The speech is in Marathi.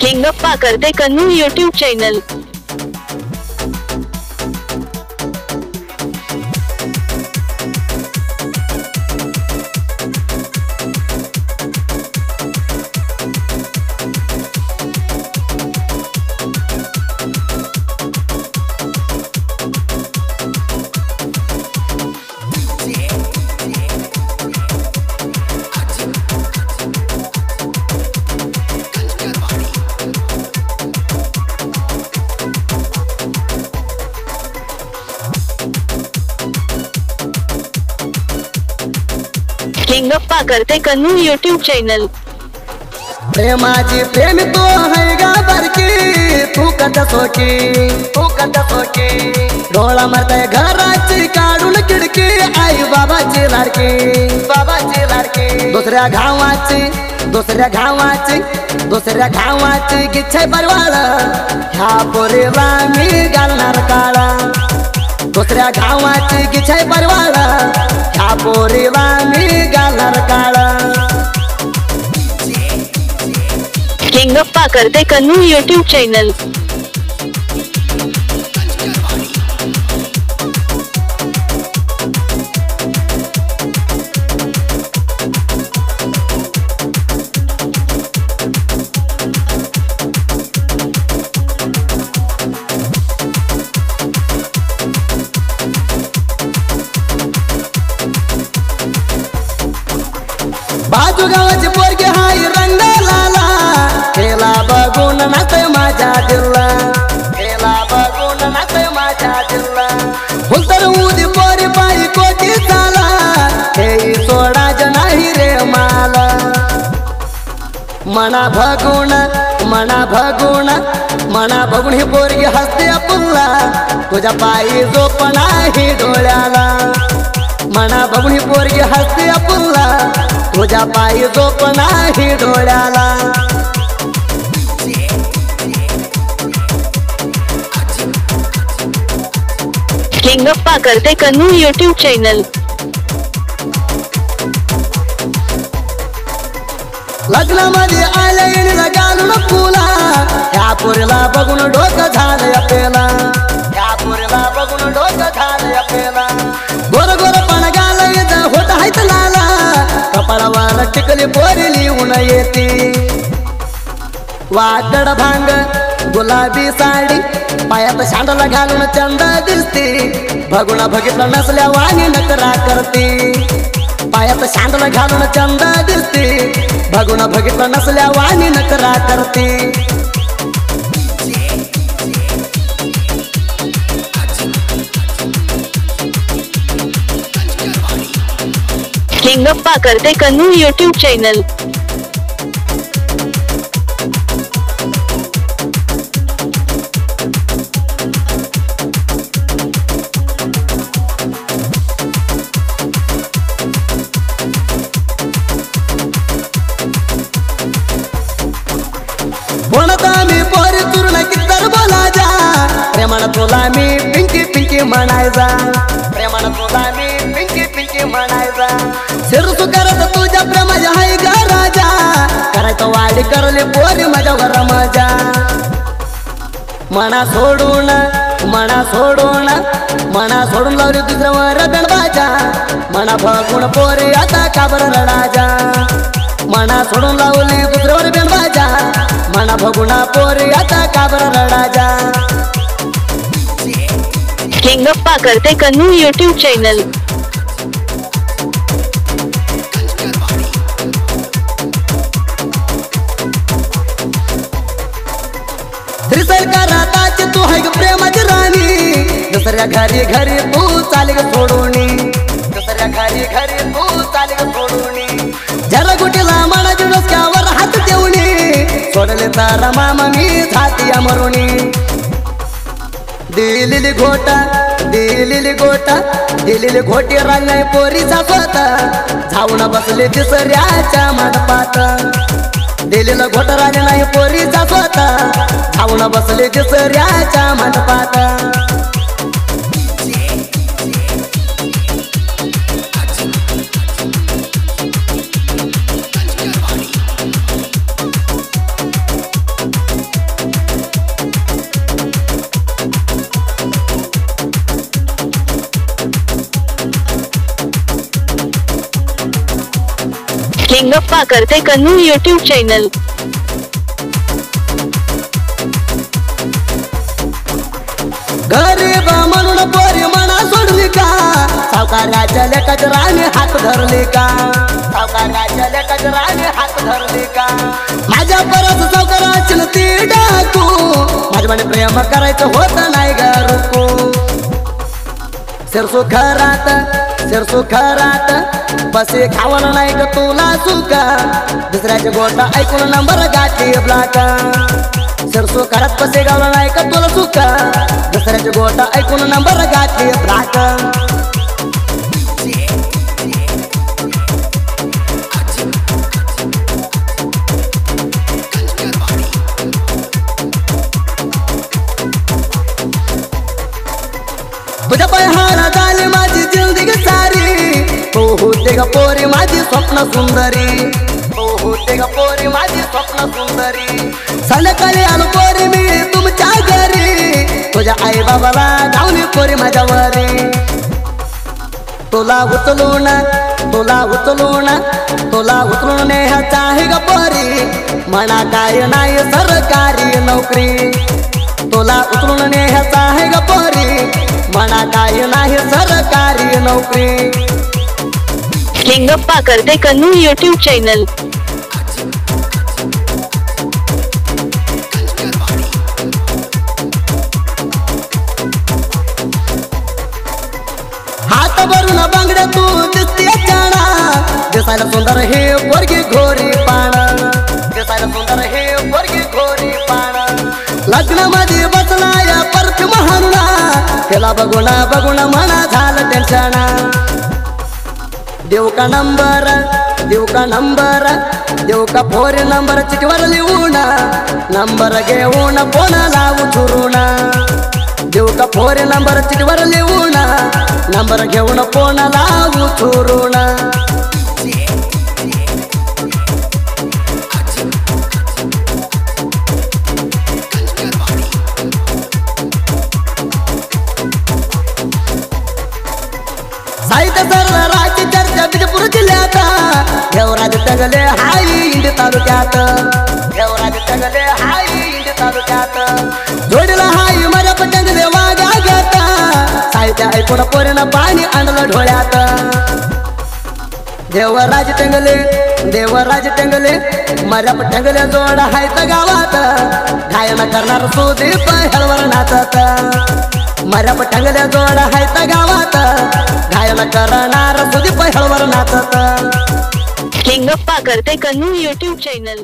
किंगप्पा करते कन्नू यूट्यूब चैनल। किंगप्पा करते कन्नू यूट्यूब चैनल। प्रेमाची प्रेम तो है गा बरकी, तू कत सोकी डोळा मारताय घराची काढून खिडकी, आई बाबाची लाडकी दुसऱ्या घावाची गिच्छाय परवाळ, ह्या पोरीला मी घालणार काळा। दुसऱ्या घावाची गिच्छाय परवाळ, ह्या पोरीला मी घालणार काळा। किंगप्पा करते कन्नू यूट्यूब चैनल। बाजू गावाची पोरगी हाय रंग लाला, खेला बघून नाचय माझ्या दिला, फुलतर उदी पोरी पायी कोटी चाला, हे सोडाच नाही रे माला। मना भगून ही पोरगी हसते पुल्ला, तुझ्या पायी झोप नाही डोळ्याला। मना बघून ही पोरगी हसते पुल्ला, तुझ्या पायी झोप नाही डोळ्याला। किंगप्पा करते कन्नू यूट्यूब चैनल। लग्नामध्ये आल्या घालून फुला, ह्या पोरीला बघून डोकं झालं अपेला, गोर गोर पण घालायचं होत हायत लाला, कपाळावर टिकली पोरी लिहून येते। वादळ भांग गुलाबी साडी, पायात शांडला घालून चंद दिसते, बघून बघितलं नसल्या वाणी नकरा करते। पायात शांडला घालून चंद दिसते, बघून बघितलं नसल्या वाणी नकरा करते। किंगप्पा करते कन्नू यूट्यूब चैनल। बोलता मी पोरी चुरून कितर बोलायचा, प्रेमानं तुला मी पिंकी म्हणायचा, शिरसू करत तुझ्या प्रेमाच्या हाय गा राजा, करायचं वाडी करले पोरी माझ्या घर मजा। मना सोडून लावली दुसऱ्यावर बेणबाजा, मना बघून पोरी आता काबर रडाजा। मना सोडून लावली दुसऱ्यावर बेणबाजा, मना बघून पोरी आता काबर रडाजा। किंगप्पा करते कन्नू यूट्यूब चैनल। त्रिसैल कराताची तू हाय ग प्रेमाची राणी, दुसऱ्या घरी तू चाल ग सोडूनी, जरा गुटीला मनाची डोसक्यावर हात ठेवणी, सोडले तारा मामा मी झातिया मरुणी। दिलेली घोटी रांगाय पोरीचा स्वता, जाऊन बसले तिसऱ्याच्या मंडपात। दिलेलं घोट राणे नाही पोरीचा स्वता, जाऊन बसले तिसऱ्याच्या मंडपात। लिंगप्पा करते कन्नू यूट्यूब चॅनल. गरीब म्हणून पोरी मना सोडली का, सावकाराच्या लेकाच्या राणी हात धरली का, सावकाराच्या लेकाच्या राणी हात धरली का. माझ्या परत सावकाराची ती डाकू, माझ्या म्हणे प्रेम करायचं होत नाही ग रुकू. सिरसू खरात बसे खावलं नाही ग तुला सुका, दुसऱ्याचे गोष्ट ऐकून नंबर गाठी ब्लाका. सिरसू खरात बसे गावलं नाही का तुला सुका, दुसऱ्याचे गोष्ट ऐकून नंबर गाठी ब्लाका. तुझ्या पायहारा झाली माझी जिंदगी सारी, तो होते ग पोरी माझी स्वप्न सुंदरी, तो होते ग पोरी माझी स्वप्न सुंदरी. संध्याकाळी आलो पोरी मी तुमच्या घरी, तुझ्या आई बाबाला धावली पोरी माझ्यावरी. तुला उचलून न्यायचा आहे ग पोरी, म्हणा काय नाही सरकारी नोकरी. तुला उचलून न्यायचा आहे ग पोरी, म्हणा काय नाही सरकारी नोकरी. लिंगप्पा करते कन्नू यूट्यूब चॅनल. हात भरून बांगड्या तू दिसते चाणा, दिसायला सुंदर हे पोरगी घोरी पाण, दिसायला सुंदर हे पोरगी घोरी पाण. लग्नामध्ये बसला या परफ्यूम हाणला, त्याला बघून म्हणा झालं टेन्शन. देऊ का फोन नंबर चिठीवर लिहून, नंबर घेऊन फोन लावू चुरून. देऊ का फोन नंबर चिठीवर लिहून, नंबर घेऊन फोन लावू चुरून. साहित्य सरदाराची चर्चा विजयपूर जिल्ह्यात, घेवराज टंगले हाई इंड तालुक्यात, घेवराज टंगले हाई इंड तालुक्यात. जोडला हाई माझ्या टंगले वागा घेता, साहित्य ऐकून पोरीनं पाणी आणलं डोळ्यात. देवराज टंगले माझ्या टंगले जोड हायत गावात, गायन करणार सुदीप हेळवर नाचत. माझ्या टंगल्या जोड हायत गावात, गायन करणार सुदीप हेळवर नाचत. लिंगप्पा करते कन्नू यूट्यूब चॅनल.